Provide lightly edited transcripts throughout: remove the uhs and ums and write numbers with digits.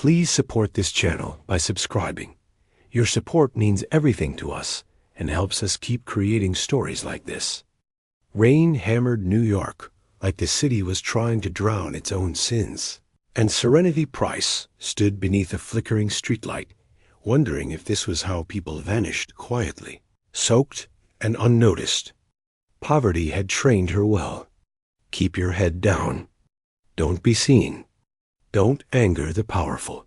Please support this channel by subscribing. Your support means everything to us and helps us keep creating stories like this. Rain hammered New York like the city was trying to drown its own sins. And Serenity Price stood beneath a flickering streetlight, wondering if this was how people vanished quietly, soaked and unnoticed. Poverty had trained her well. Keep your head down. Don't be seen. Don't anger the powerful.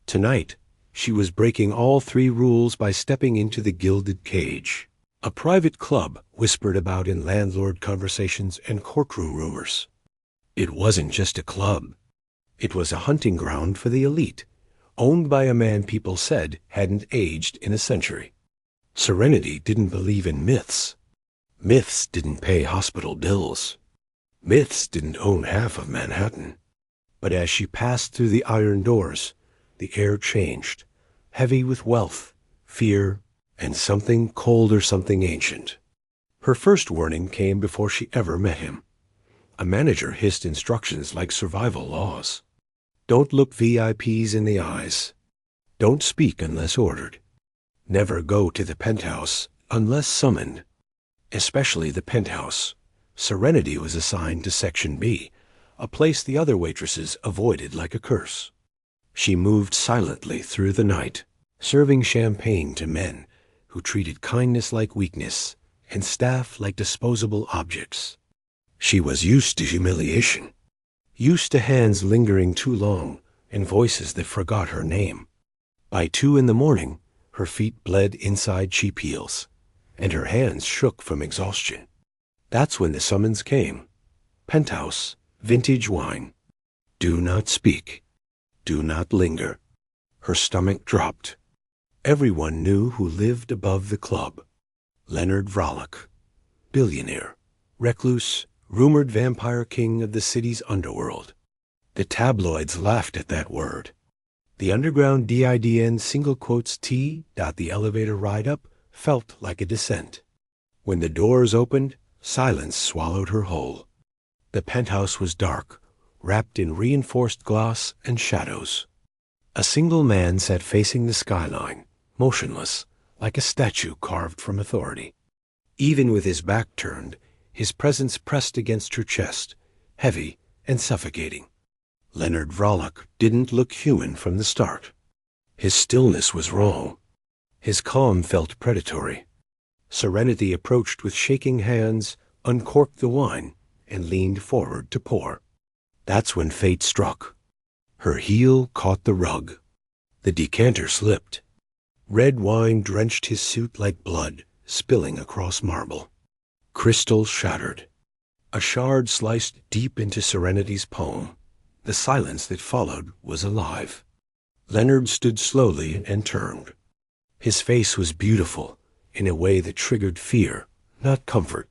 Tonight, she was breaking all 3 rules by stepping into the gilded cage. A private club whispered about in landlord conversations and courtroom rumors. It wasn't just a club. It was a hunting ground for the elite, owned by a man people said hadn't aged in a century. Serenity didn't believe in myths. Myths didn't pay hospital bills. Myths didn't own half of Manhattan. But as she passed through the iron doors, the air changed, heavy with wealth, fear, and something cold or something ancient. Her first warning came before she ever met him. A manager hissed instructions like survival laws. Don't look VIPs in the eyes. Don't speak unless ordered. Never go to the penthouse unless summoned. Especially the penthouse. Serenity was assigned to Section B, a place the other waitresses avoided like a curse. She moved silently through the night, serving champagne to men who treated kindness like weakness and staff like disposable objects. She was used to humiliation, used to hands lingering too long and voices that forgot her name. By 2 a.m, her feet bled inside cheap heels, and her hands shook from exhaustion. That's when the summons came. Penthouse, vintage wine. Do not speak. Do not linger. Her stomach dropped. Everyone knew who lived above the club. Leonard Vrolock, billionaire, recluse, rumored vampire king of the city's underworld. The tabloids laughed at that word. The underground DIDN single quotes T. The elevator ride up felt like a descent. When the doors opened, silence swallowed her whole. The penthouse was dark, wrapped in reinforced glass and shadows. A single man sat facing the skyline, motionless, like a statue carved from authority. Even with his back turned, his presence pressed against her chest, heavy and suffocating. Leonard Vrolock didn't look human from the start. His stillness was wrong. His calm felt predatory. Serenity approached with shaking hands, uncorked the wine, and leaned forward to pour. That's when fate struck. Her heel caught the rug. The decanter slipped. Red wine drenched his suit like blood, spilling across marble. Crystal shattered. A shard sliced deep into Serenity's palm. The silence that followed was alive. Leonard stood slowly and turned. His face was beautiful, in a way that triggered fear, not comfort.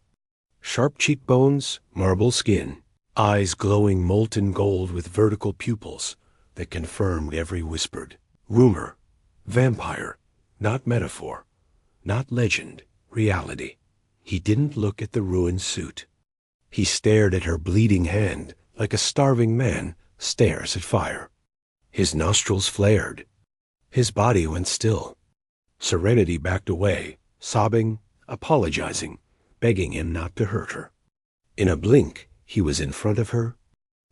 Sharp cheekbones, marble skin, eyes glowing molten gold with vertical pupils that confirmed every whispered rumor, vampire, not metaphor, not legend, reality. He didn't look at the ruined suit. He stared at her bleeding hand like a starving man stares at fire. His nostrils flared. His body went still. Serenity backed away, sobbing, apologizing, begging him not to hurt her. In a blink, he was in front of her.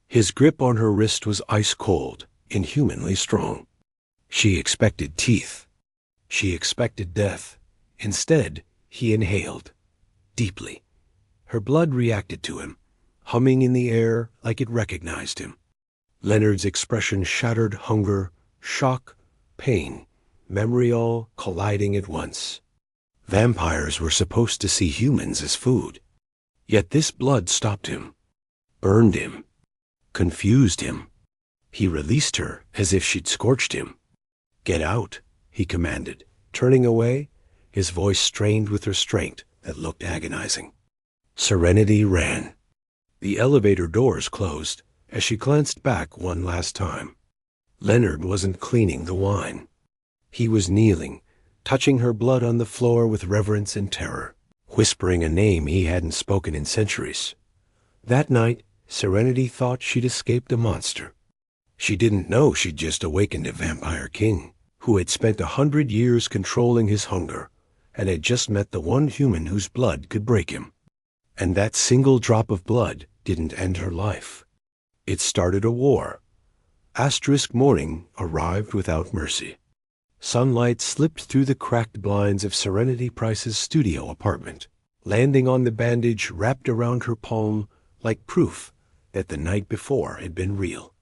His grip on her wrist was ice cold, inhumanly strong. She expected teeth. She expected death. Instead, he inhaled, deeply. Her blood reacted to him, humming in the air like it recognized him. Leonard's expression shattered hunger, shock, pain, memory all colliding at once. Vampires were supposed to see humans as food. Yet this blood stopped him, burned him, confused him. He released her as if she'd scorched him. "Get out," he commanded, turning away, his voice strained with restraint that looked agonizing. Serenity ran. The elevator doors closed as she glanced back one last time. Leonard wasn't cleaning the wine. He was kneeling, touching her blood on the floor with reverence and terror, whispering a name he hadn't spoken in centuries. That night, Serenity thought she'd escaped a monster. She didn't know she'd just awakened a vampire king who had spent 100 years controlling his hunger and had just met the one human whose blood could break him. And that single drop of blood didn't end her life. It started a war. Asterisk morning arrived without mercy. Sunlight slipped through the cracked blinds of Serenity Price's studio apartment, landing on the bandage wrapped around her palm like proof that the night before had been real.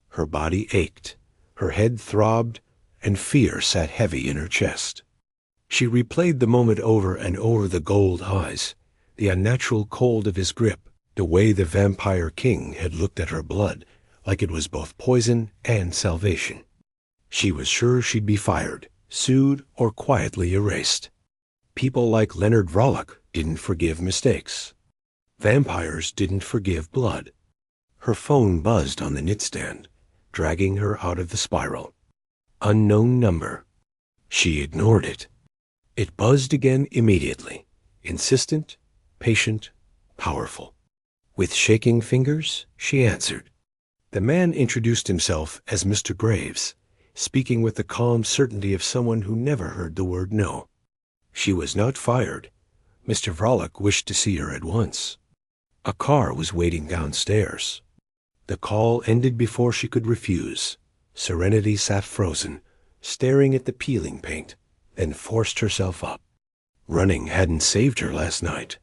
Her body ached, her head throbbed, and fear sat heavy in her chest. She replayed the moment over and over, the gold eyes, the unnatural cold of his grip, the way the vampire king had looked at her blood like it was both poison and salvation. She was sure she'd be fired, sued, or quietly erased. People like Leonard Vrolock didn't forgive mistakes. Vampires didn't forgive blood. Her phone buzzed on the nightstand, dragging her out of the spiral. Unknown number. She ignored it. It buzzed again immediately, insistent, patient, powerful. With shaking fingers, she answered. The man introduced himself as Mr. Graves, speaking with the calm certainty of someone who never heard the word no. She was not fired. Mr. Vrolock wished to see her at once. A car was waiting downstairs. The call ended before she could refuse. Serenity sat frozen, staring at the peeling paint, then forced herself up. Running hadn't saved her last night.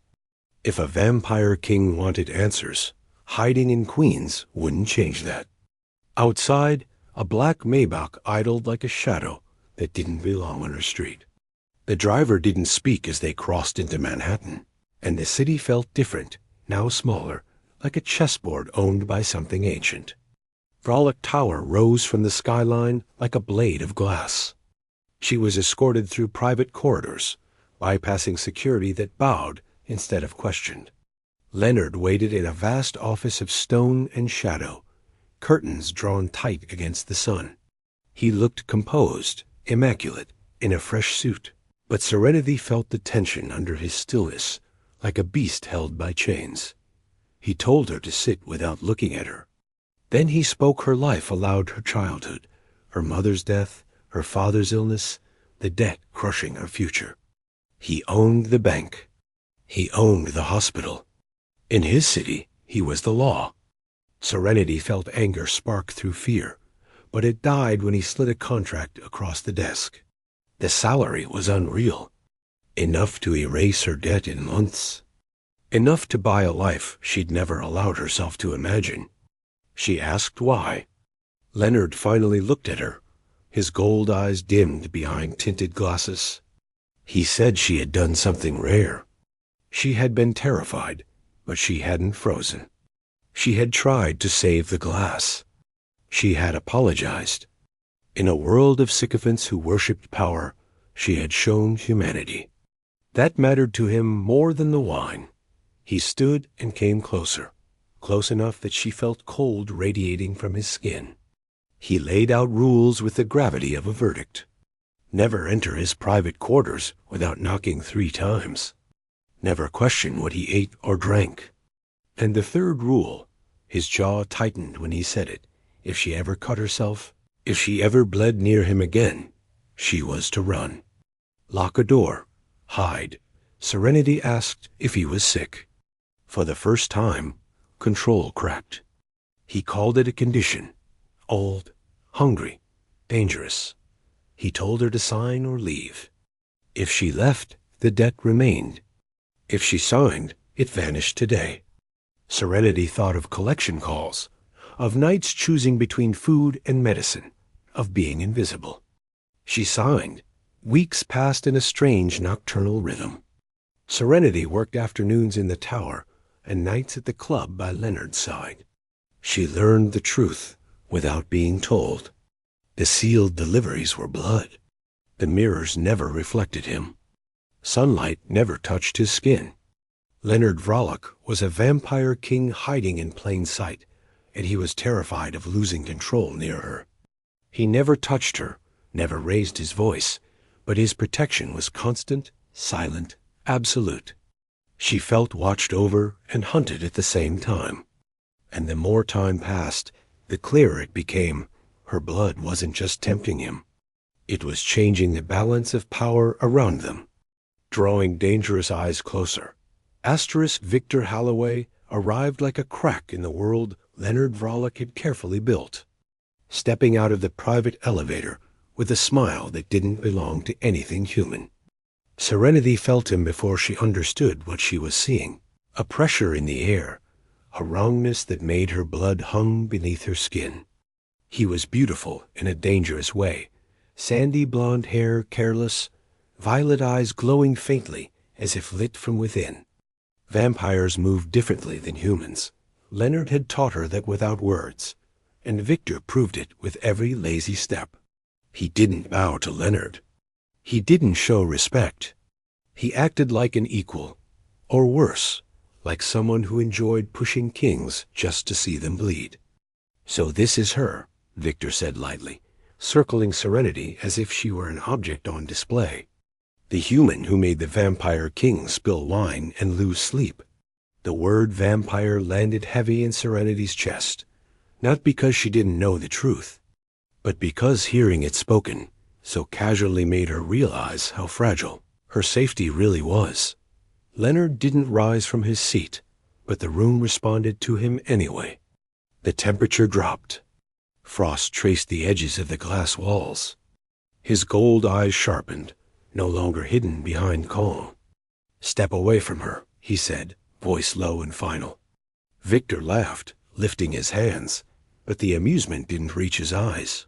If a vampire king wanted answers, hiding in Queens wouldn't change that. Outside, a black Maybach idled like a shadow that didn't belong on her street. The driver didn't speak as they crossed into Manhattan, and the city felt different, now smaller, like a chessboard owned by something ancient. Vrolock Tower rose from the skyline like a blade of glass. She was escorted through private corridors, bypassing security that bowed instead of questioned. Leonard waited in a vast office of stone and shadow, curtains drawn tight against the sun. He looked composed, immaculate, in a fresh suit, but Serenity felt the tension under his stillness, like a beast held by chains. He told her to sit without looking at her. Then he spoke her life aloud, her childhood, her mother's death, her father's illness, the debt crushing her future. He owned the bank. He owned the hospital. In his city, he was the law. Serenity felt anger spark through fear, but it died when he slid a contract across the desk. The salary was unreal. Enough to erase her debt in months. Enough to buy a life she'd never allowed herself to imagine. She asked why. Leonard finally looked at her, his gold eyes dimmed behind tinted glasses. He said she had done something rare. She had been terrified, but she hadn't frozen. She had tried to save the glass. She had apologized. In a world of sycophants who worshipped power, she had shown humanity. That mattered to him more than the wine. He stood and came closer, close enough that she felt cold radiating from his skin. He laid out rules with the gravity of a verdict. Never enter his private quarters without knocking 3 times. Never question what he ate or drank. And the third rule, his jaw tightened when he said it, if she ever cut herself, if she ever bled near him again, she was to run. Lock a door. Hide. Serenity asked if he was sick. For the first time, control cracked. He called it a condition. Old, hungry, dangerous. He told her to sign or leave. If she left, the debt remained. If she signed, it vanished today. Serenity thought of collection calls, of nights choosing between food and medicine, of being invisible. She signed. Weeks passed in a strange nocturnal rhythm. Serenity worked afternoons in the tower and nights at the club by Leonard's side. She learned the truth without being told. The sealed deliveries were blood. The mirrors never reflected him. Sunlight never touched his skin. Leonard Vrolock was a vampire king hiding in plain sight, and he was terrified of losing control near her. He never touched her, never raised his voice, but his protection was constant, silent, absolute. She felt watched over and hunted at the same time. And the more time passed, the clearer it became her blood wasn't just tempting him. It was changing the balance of power around them, drawing dangerous eyes closer. Asterisk Victor Halloway arrived like a crack in the world Leonard Vrolock had carefully built, stepping out of the private elevator with a smile that didn't belong to anything human. Serenity felt him before she understood what she was seeing. A pressure in the air, a wrongness that made her blood hung beneath her skin. He was beautiful in a dangerous way, sandy blonde hair careless, violet eyes glowing faintly as if lit from within. Vampires moved differently than humans. Leonard had taught her that without words, and Victor proved it with every lazy step. He didn't bow to Leonard. He didn't show respect. He acted like an equal, or worse, like someone who enjoyed pushing kings just to see them bleed. "So this is her," Victor said lightly, circling Serenity as if she were an object on display. "The human who made the vampire king spill wine and lose sleep." The word vampire landed heavy in Serenity's chest, not because she didn't know the truth, but because hearing it spoken so casually made her realize how fragile her safety really was. Leonard didn't rise from his seat, but the room responded to him anyway. The temperature dropped. Frost traced the edges of the glass walls. His gold eyes sharpened, no longer hidden behind calm. "Step away from her," he said, voice low and final. Victor laughed, lifting his hands, but the amusement didn't reach his eyes.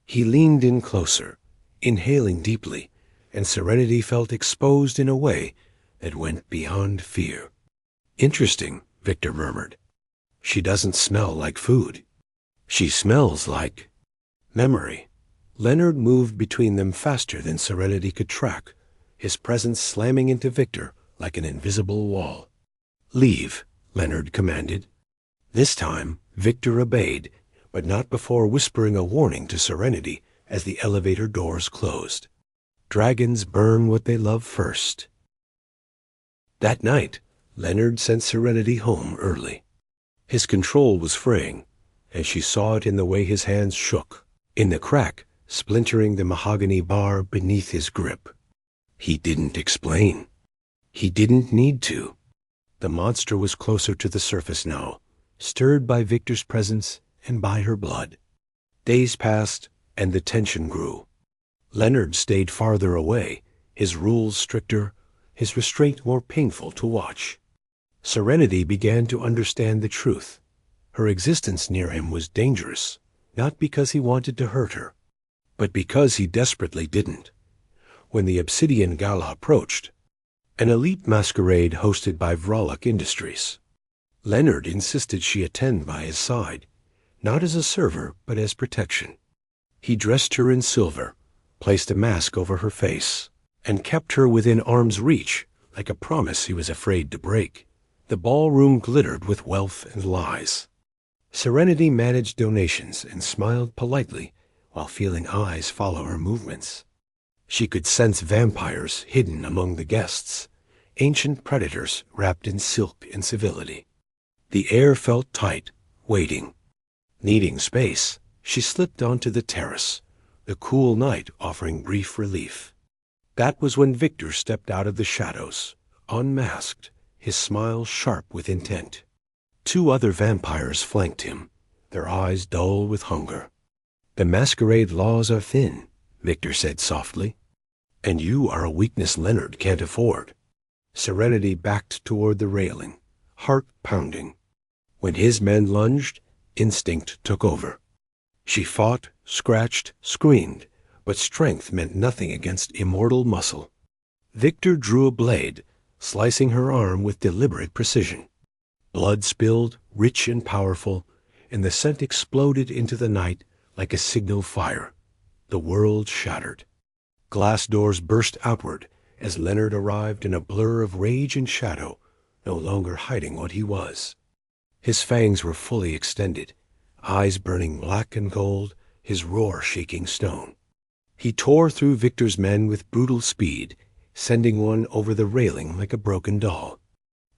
He leaned in closer, inhaling deeply, and Serenity felt exposed in a way that went beyond fear. "Interesting," Victor murmured. "She doesn't smell like food. She smells like memory." Leonard moved between them faster than Serenity could track, his presence slamming into Victor like an invisible wall. "Leave," Leonard commanded. This time, Victor obeyed, but not before whispering a warning to Serenity as the elevator doors closed. Dragons burn what they love first. That night, Leonard sent Serenity home early. His control was fraying, and she saw it in the way his hands shook, in the crack splintering the mahogany bar beneath his grip. He didn't explain. He didn't need to. The monster was closer to the surface now, stirred by Victor's presence and by her blood. Days passed, and the tension grew. Leonard stayed farther away, his rules stricter, his restraint more painful to watch. Serenity began to understand the truth. Her existence near him was dangerous, not because he wanted to hurt her, but because he desperately didn't. When the Obsidian Gala approached, an elite masquerade hosted by Vrolock Industries, Leonard insisted she attend by his side, not as a server but as protection. He dressed her in silver, placed a mask over her face, and kept her within arm's reach like a promise he was afraid to break. The ballroom glittered with wealth and lies. Serenity managed donations and smiled politely while feeling eyes follow her movements. She could sense vampires hidden among the guests, ancient predators wrapped in silk and civility. The air felt tight, waiting. Needing space, she slipped onto the terrace, the cool night offering brief relief. That was when Victor stepped out of the shadows, unmasked, his smile sharp with intent. 2 other vampires flanked him, their eyes dull with hunger. "The masquerade laws are thin," Victor said softly. "And you are a weakness Leonard can't afford." Serenity backed toward the railing, heart pounding. When his men lunged, instinct took over. She fought, scratched, screamed, but strength meant nothing against immortal muscle. Victor drew a blade, slicing her arm with deliberate precision. Blood spilled, rich and powerful, and the scent exploded into the night like a signal fire. The world shattered. Glass doors burst outward as Leonard arrived in a blur of rage and shadow, no longer hiding what he was. His fangs were fully extended, eyes burning black and gold, his roar shaking stone. He tore through Victor's men with brutal speed, sending one over the railing like a broken doll.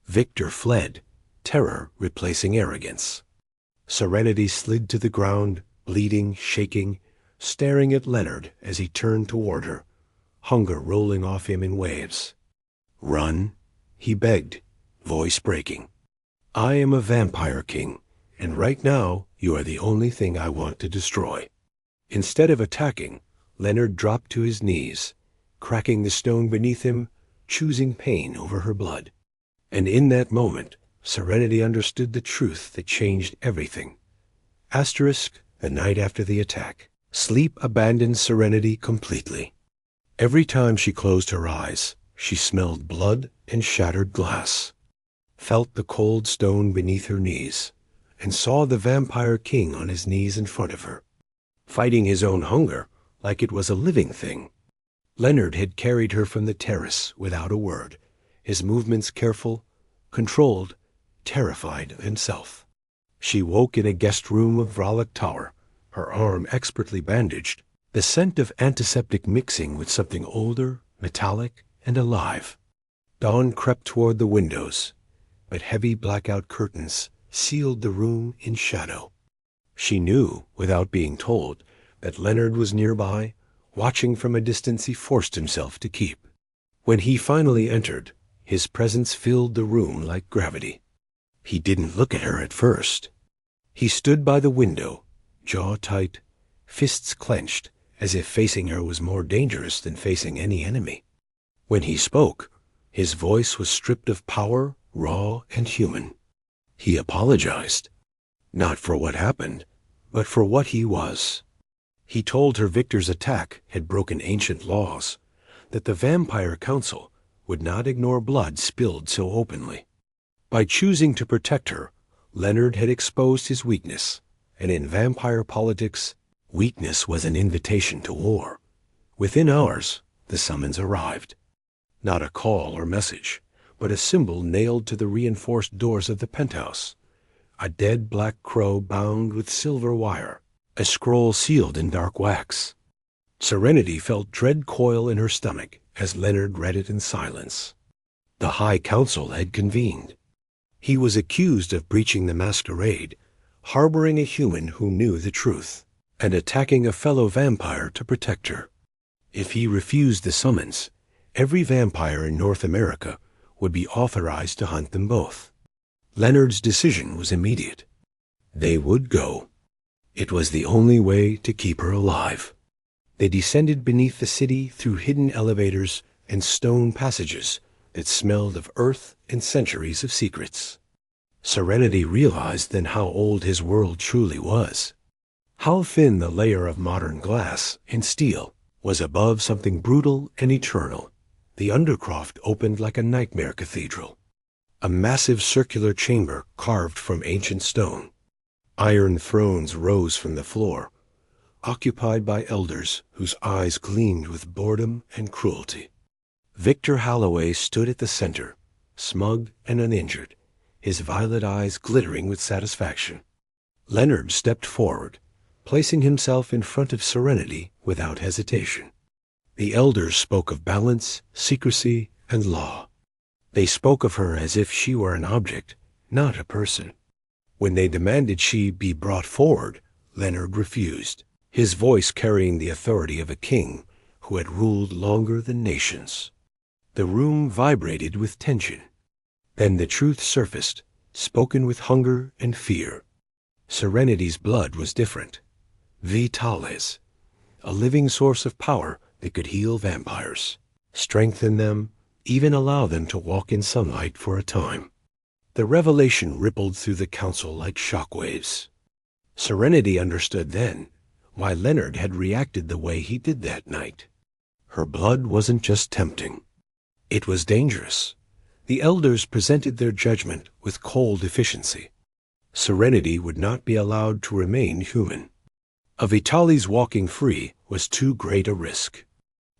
Victor fled, terror replacing arrogance. Serenity slid to the ground, bleeding, shaking, staring at Leonard as he turned toward her, hunger rolling off him in waves. "Run," he begged, voice breaking. "I am a vampire king, and right now you are the only thing I want to destroy." Instead of attacking, Leonard dropped to his knees, cracking the stone beneath him, choosing pain over her blood. And in that moment, Serenity understood the truth that changed everything. The night after the attack, sleep abandoned Serenity completely. Every time she closed her eyes, she smelled blood and shattered glass, felt the cold stone beneath her knees, and saw the vampire king on his knees in front of her, fighting his own hunger like it was a living thing. Leonard had carried her from the terrace without a word, his movements careful, controlled, terrified of himself. She woke in a guest room of Vrolock Tower, her arm expertly bandaged, the scent of antiseptic mixing with something older, metallic, and alive. Dawn crept toward the windows, but heavy blackout curtains sealed the room in shadow. She knew, without being told, that Leonard was nearby, watching from a distance he forced himself to keep. When he finally entered, his presence filled the room like gravity. He didn't look at her at first. He stood by the window, jaw tight, fists clenched, as if facing her was more dangerous than facing any enemy. When he spoke, his voice was stripped of power, raw and human. He apologized, not for what happened, but for what he was. He told her Victor's attack had broken ancient laws, that the Vampire Council would not ignore blood spilled so openly. By choosing to protect her, Leonard had exposed his weakness, and in vampire politics, weakness was an invitation to war. Within hours, the summons arrived. Not a call or message, but a symbol nailed to the reinforced doors of the penthouse. A dead black crow bound with silver wire, a scroll sealed in dark wax. Serenity felt dread coil in her stomach as Leonard read it in silence. The High Council had convened. He was accused of breaching the masquerade, harboring a human who knew the truth, and attacking a fellow vampire to protect her. If he refused the summons, every vampire in North America would be authorized to hunt them both. Leonard's decision was immediate. They would go. It was the only way to keep her alive. They descended beneath the city through hidden elevators and stone passages that smelled of earth and centuries of secrets. Serenity realized then how old his world truly was. How thin the layer of modern glass and steel was above something brutal and eternal. The undercroft opened like a nightmare cathedral, a massive circular chamber carved from ancient stone. Iron thrones rose from the floor, occupied by elders whose eyes gleamed with boredom and cruelty. Victor Holloway stood at the center, smug and uninjured, his violet eyes glittering with satisfaction. Leonard stepped forward, placing himself in front of Serenity without hesitation. The elders spoke of balance, secrecy, and law. They spoke of her as if she were an object, not a person. When they demanded she be brought forward, Leonard refused, his voice carrying the authority of a king who had ruled longer than nations. The room vibrated with tension. Then the truth surfaced, spoken with hunger and fear. Serenity's blood was different. Vitales, a living source of power that could heal vampires, strengthen them, even allow them to walk in sunlight for a time. The revelation rippled through the council like shockwaves. Serenity understood then why Leonard had reacted the way he did that night. Her blood wasn't just tempting. It was dangerous. The elders presented their judgment with cold efficiency. Serenity would not be allowed to remain human. A Vitali's walking free was too great a risk.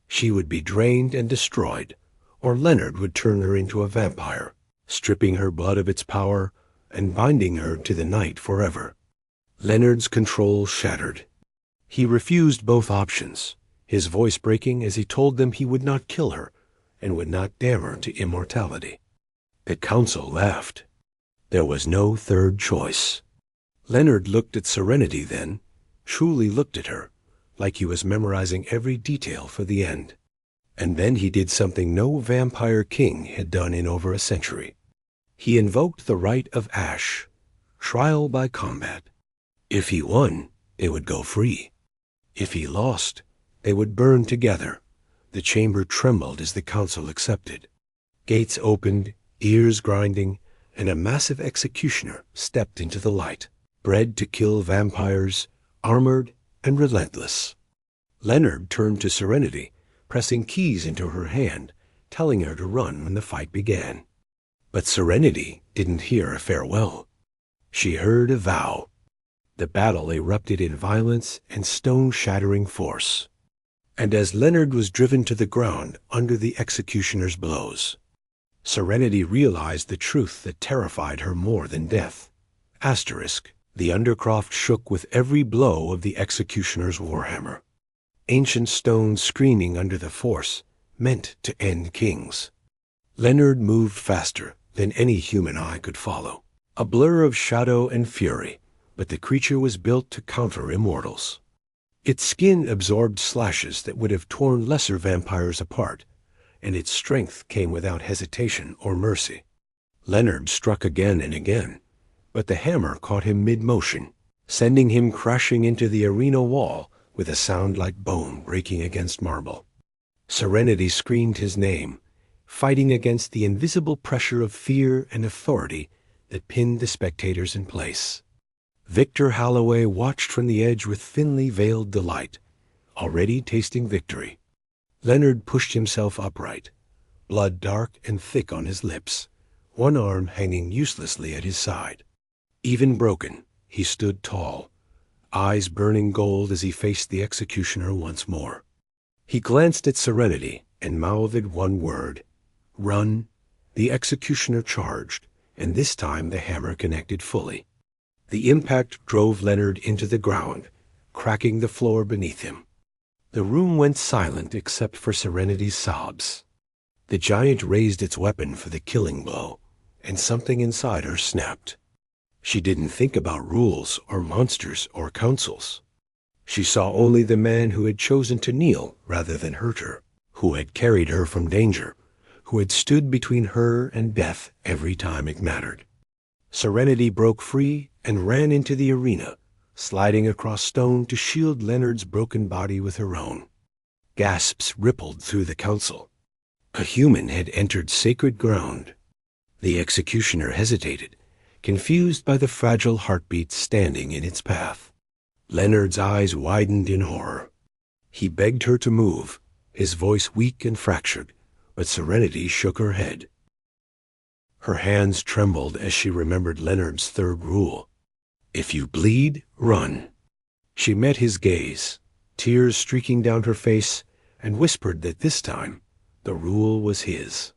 She would be drained and destroyed, or Leonard would turn her into a vampire, stripping her blood of its power and binding her to the night forever. Leonard's control shattered. He refused both options, his voice breaking as he told them he would not kill her and would not damn her to immortality. The council laughed. There was no third choice. Leonard looked at Serenity then, truly looked at her, like he was memorizing every detail for the end. And then he did something no vampire king had done in over a century. He invoked the rite of ash, trial by combat. If he won, they would go free. If he lost, they would burn together. The chamber trembled as the council accepted. Gates opened, ears grinding, and a massive executioner stepped into the light, bred to kill vampires, armored and relentless. Leonard turned to Serenity, pressing keys into her hand, telling her to run when the fight began. But Serenity didn't hear a farewell. She heard a vow. The battle erupted in violence and stone-shattering force. And as Leonard was driven to the ground under the executioner's blows, Serenity realized the truth that terrified her more than death. The Undercroft shook with every blow of the executioner's warhammer. Ancient stone screaming under the force meant to end kings. Leonard moved faster than any human eye could follow, a blur of shadow and fury, but the creature was built to counter immortals. Its skin absorbed slashes that would have torn lesser vampires apart, and its strength came without hesitation or mercy. Leonard struck again and again, but the hammer caught him mid-motion, sending him crashing into the arena wall with a sound like bone breaking against marble. Serenity screamed his name, fighting against the invisible pressure of fear and authority that pinned the spectators in place. Victor Halloway watched from the edge with thinly veiled delight, already tasting victory. Leonard pushed himself upright, blood dark and thick on his lips, one arm hanging uselessly at his side. Even broken, he stood tall, eyes burning gold as he faced the executioner once more. He glanced at Serenity and mouthed one word, "Run." The executioner charged, and this time the hammer connected fully. The impact drove Leonard into the ground, cracking the floor beneath him. The room went silent except for Serenity's sobs. The giant raised its weapon for the killing blow, and something inside her snapped. She didn't think about rules or monsters or councils. She saw only the man who had chosen to kneel rather than hurt her, who had carried her from danger, who had stood between her and death every time it mattered. Serenity broke free and ran into the arena, sliding across stone to shield Leonard's broken body with her own. Gasps rippled through the council. A human had entered sacred ground. The executioner hesitated, confused by the fragile heartbeat standing in its path. Leonard's eyes widened in horror. He begged her to move, his voice weak and fractured, but Serenity shook her head. Her hands trembled as she remembered Leonard's third rule. If you bleed, run. She met his gaze, tears streaking down her face, and whispered that this time the rule was his.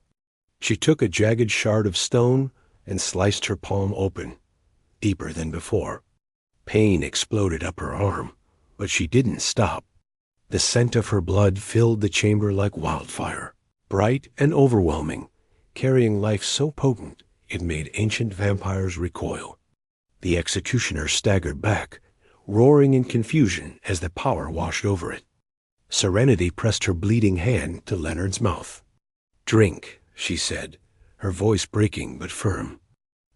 She took a jagged shard of stone and sliced her palm open, deeper than before. Pain exploded up her arm, but she didn't stop. The scent of her blood filled the chamber like wildfire, bright and overwhelming, carrying life so potent it made ancient vampires recoil. The executioner staggered back, roaring in confusion as the power washed over it. Serenity pressed her bleeding hand to Leonard's mouth. "Drink," she said, her voice breaking but firm.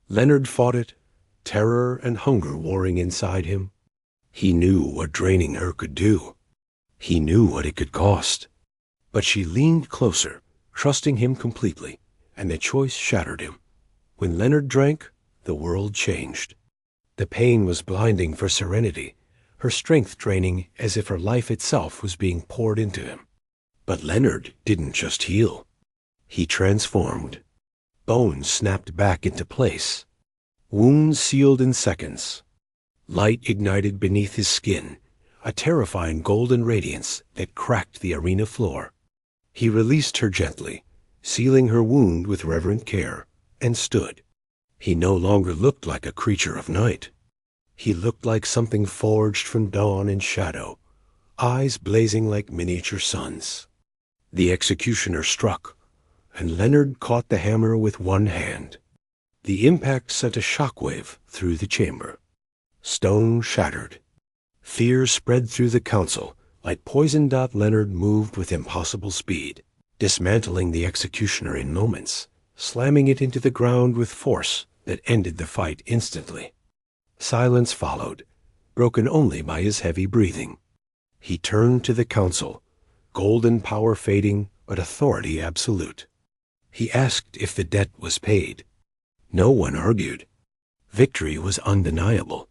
Leonard fought it, terror and hunger warring inside him. He knew what draining her could do. He knew what it could cost. But she leaned closer, trusting him completely, and the choice shattered him. When Leonard drank, the world changed. The pain was blinding for Serenity, her strength draining as if her life itself was being poured into him. But Leonard didn't just heal. He transformed. Bones snapped back into place. Wounds sealed in seconds. Light ignited beneath his skin, a terrifying golden radiance that cracked the arena floor. He released her gently, sealing her wound with reverent care, and stood. He no longer looked like a creature of night. He looked like something forged from dawn and shadow, eyes blazing like miniature suns. The executioner struck, and Leonard caught the hammer with one hand. The impact sent a shockwave through the chamber. Stone shattered. Fear spread through the council. Like poison. Leonard moved with impossible speed, dismantling the executioner in moments, slamming it into the ground with force that ended the fight instantly. Silence followed, broken only by his heavy breathing. He turned to the council, golden power fading, but authority absolute. He asked if the debt was paid. No one argued. Victory was undeniable.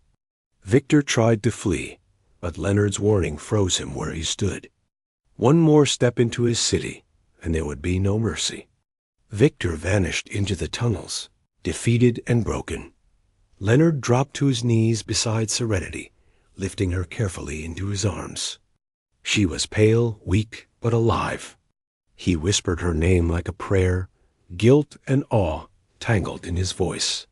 Victor tried to flee, but Leonard's warning froze him where he stood. One more step into his city, and there would be no mercy. Victor vanished into the tunnels, defeated and broken. Leonard dropped to his knees beside Serenity, lifting her carefully into his arms. She was pale, weak, but alive. He whispered her name like a prayer, guilt and awe tangled in his voice.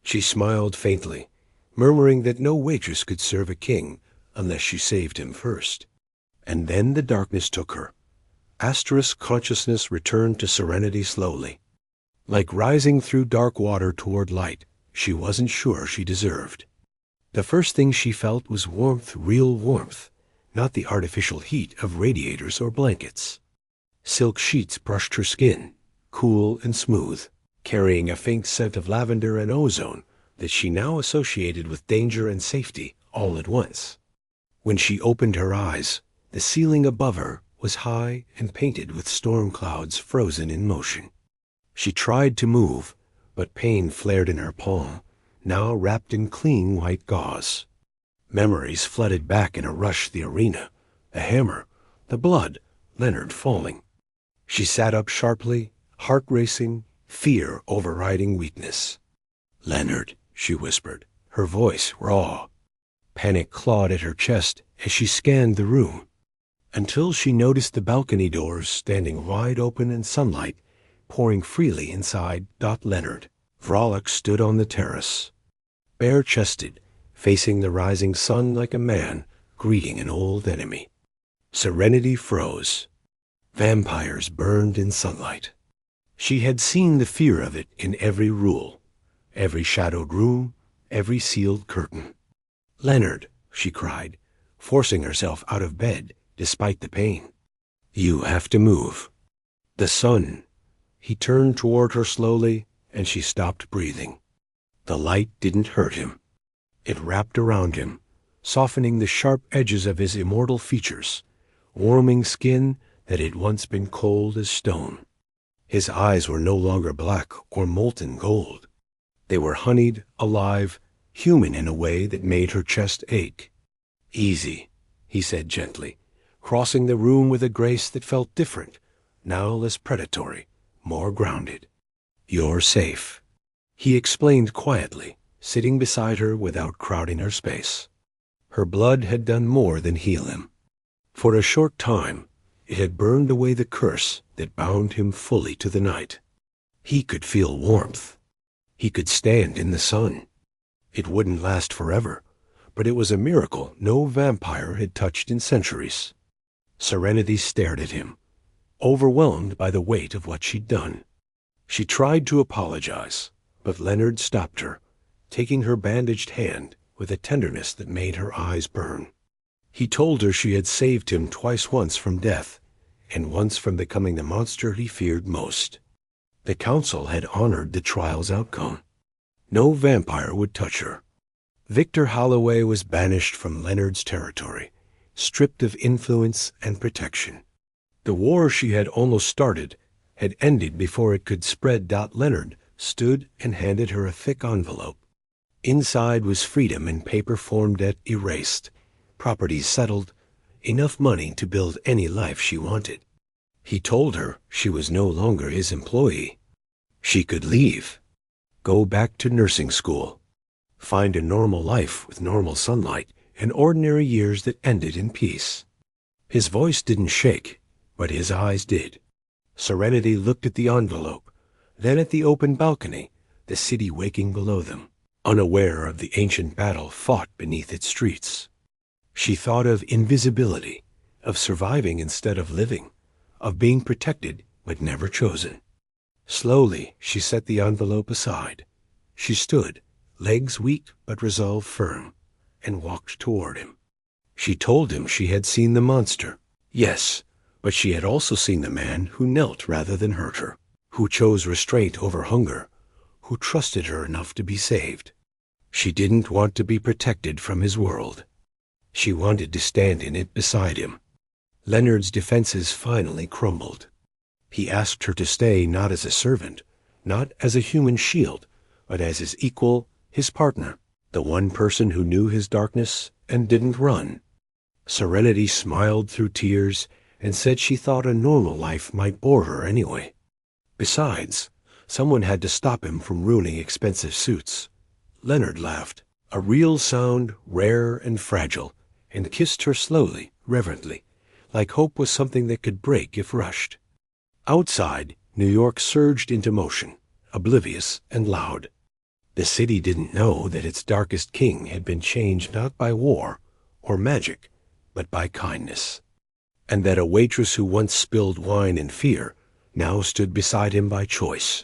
She smiled faintly, murmuring that no waitress could serve a king unless she saved him first. And then the darkness took her. Asterisk consciousness returned to Serenity slowly. Like rising through dark water toward light, she wasn't sure she deserved. The first thing she felt was warmth, real warmth, not the artificial heat of radiators or blankets. Silk sheets brushed her skin, cool and smooth, carrying a faint scent of lavender and ozone that she now associated with danger and safety all at once. When she opened her eyes, the ceiling above her was high and painted with storm clouds frozen in motion. She tried to move, but pain flared in her palm, now wrapped in clean white gauze. Memories flooded back in a rush: the arena, the hammer, the blood, Leonard falling. She sat up sharply, heart racing, fear overriding weakness. "Leonard," she whispered, her voice raw. Panic clawed at her chest as she scanned the room, until she noticed the balcony doors standing wide open and sunlight pouring freely inside. Leonard Vrolock stood on the terrace, bare-chested, facing the rising sun like a man greeting an old enemy. Serenity froze. Vampires burned in sunlight. She had seen the fear of it in every rule, every shadowed room, every sealed curtain. "Leonard," she cried, forcing herself out of bed despite the pain. "You have to move." "The sun." He turned toward her slowly, and she stopped breathing. The light didn't hurt him. It wrapped around him, softening the sharp edges of his immortal features, warming skin that had once been cold as stone. His eyes were no longer black or molten gold. They were honeyed, alive, human in a way that made her chest ache. "Easy," he said gently, crossing the room with a grace that felt different, now less predatory, more grounded. "You're safe," he explained quietly, sitting beside her without crowding her space. Her blood had done more than heal him. For a short time, it had burned away the curse that bound him fully to the night. He could feel warmth. He could stand in the sun. It wouldn't last forever, but it was a miracle no vampire had touched in centuries. Serenity stared at him, overwhelmed by the weight of what she'd done. She tried to apologize, but Leonard stopped her, taking her bandaged hand with a tenderness that made her eyes burn. He told her she had saved him twice, once from death, and once from becoming the monster he feared most. The council had honored the trial's outcome. No vampire would touch her. Victor Holloway was banished from Leonard's territory, stripped of influence and protection. The war she had almost started had ended before it could spread. Leonard stood and handed her a thick envelope. Inside was freedom in paper form, debt erased, properties settled, enough money to build any life she wanted. He told her she was no longer his employee. She could leave, go back to nursing school, find a normal life with normal sunlight and ordinary years that ended in peace. His voice didn't shake, but his eyes did. Serenity looked at the envelope, then at the open balcony, the city waking below them, unaware of the ancient battle fought beneath its streets. She thought of invisibility, of surviving instead of living, of being protected but never chosen. Slowly, she set the envelope aside. She stood, legs weak but resolve firm, and walked toward him. She told him she had seen the monster. Yes, but she had also seen the man who knelt rather than hurt her, who chose restraint over hunger, who trusted her enough to be saved. She didn't want to be protected from his world. She wanted to stand in it beside him. Leonard's defenses finally crumbled. He asked her to stay not as a servant, not as a human shield, but as his equal, his partner, the one person who knew his darkness and didn't run. Serenity smiled through tears and said she thought a normal life might bore her anyway. Besides, someone had to stop him from ruining expensive suits. Leonard laughed, a real sound, rare and fragile, and kissed her slowly, reverently, like hope was something that could break if rushed. Outside, New York surged into motion, oblivious and loud. The city didn't know that its darkest king had been changed not by war or magic, but by kindness, and that a waitress who once spilled wine in fear now stood beside him by choice.